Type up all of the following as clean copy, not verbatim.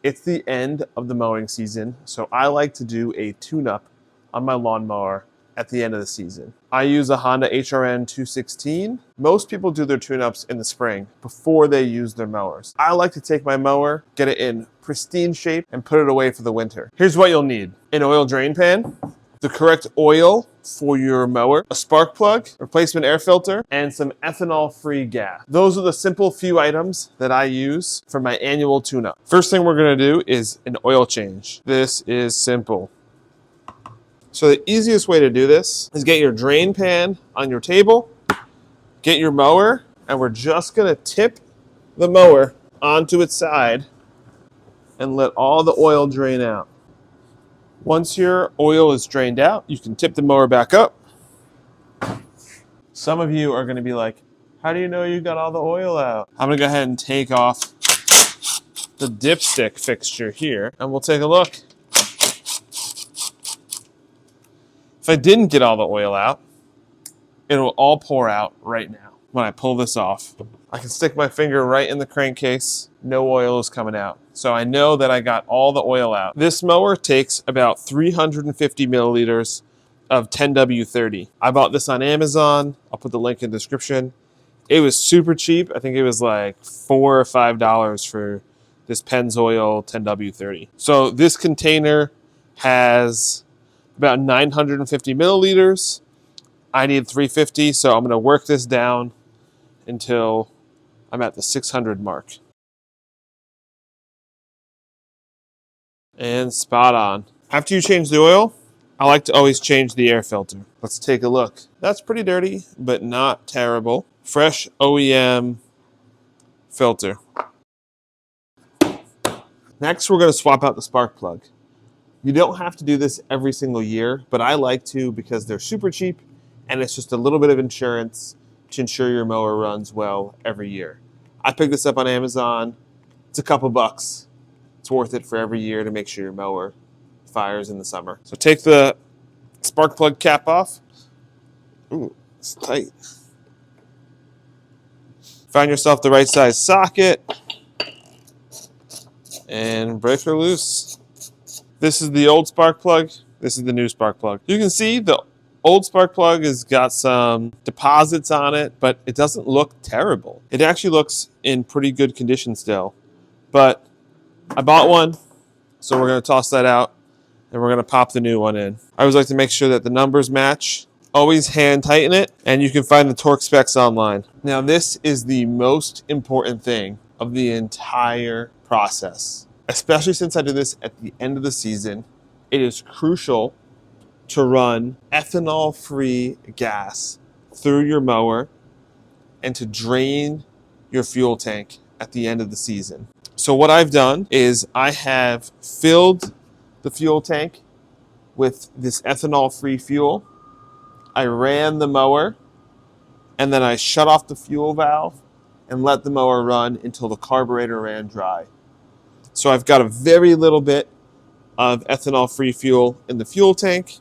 It's the end of the mowing season, so I like to do a tune-up on my lawnmower at the end of the season. I use a Honda HRN 216. Most people do their tune-ups in the spring before they use their mowers. I like to take my mower, get it in pristine shape, and put it away for the winter. Here's what you'll need: an oil drain pan, the correct oil for your mower, a spark plug, replacement air filter, and some ethanol-free gas. Those are the simple few items that I use for my annual tune-up. First thing we're gonna do is an oil change. This is simple. So the easiest way to do this is get your drain pan on your table, get your mower, and we're just gonna tip the mower onto its side and let all the oil drain out. Once your oil is drained out, you can tip the mower back up. Some of you are going to be like, how do you know you got all the oil out? I'm going to go ahead and take off the dipstick fixture here, and we'll take a look. If I didn't get all the oil out, it'll all pour out right now. When I pull this off, I can stick my finger right in the crankcase. No oil is coming out. So I know that I got all the oil out. This mower takes about 350 milliliters of 10W30. I bought this on Amazon. I'll put the link in the description. It was super cheap. I think it was like $4 or $5 for this Pennzoil 10W30. So this container has about 950 milliliters. I need 350, so I'm going to work this down until I'm at the 600 mark. And spot on. After you change the oil, I like to always change the air filter. Let's take a look. That's pretty dirty, but not terrible. Fresh OEM filter. Next, we're going to swap out the spark plug. You don't have to do this every single year, but I like to because they're super cheap and it's just a little bit of insurance to ensure your mower runs well every year. I picked this up on Amazon. It's a couple bucks. It's worth it for every year to make sure your mower fires in the summer. So take the spark plug cap off. Ooh, it's tight. Find yourself the right size socket and break her loose. This is the old spark plug. This is the new spark plug. You can see the old spark plug has got some deposits on it, but it doesn't look terrible. It actually looks in pretty good condition still. But I bought one, so we're going to toss that out, and we're going to pop the new one in. I always like to make sure that the numbers match. Always hand tighten it, and you can find the torque specs online. Now, this is the most important thing of the entire process. Especially since I do this at the end of the season, it is crucial to run ethanol-free gas through your mower and to drain your fuel tank at the end of the season. So what I've done is I have filled the fuel tank with this ethanol-free fuel. I ran the mower, and then I shut off the fuel valve and let the mower run until the carburetor ran dry. So I've got a very little bit of ethanol-free fuel in the fuel tank,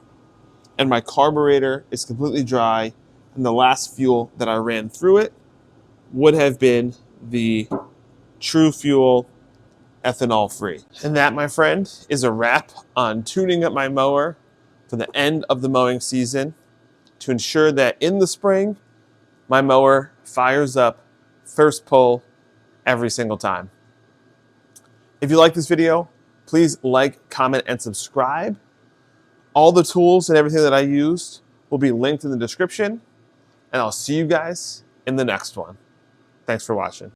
and my carburetor is completely dry, and the last fuel that I ran through it would have been the True Fuel ethanol-free. And that, my friend, is a wrap on tuning up my mower for the end of the mowing season to ensure that in the spring, my mower fires up first pull every single time. If you like this video, please like, comment, and subscribe. All the tools and everything that I used will be linked in the description, and I'll see you guys in the next one. Thanks for watching.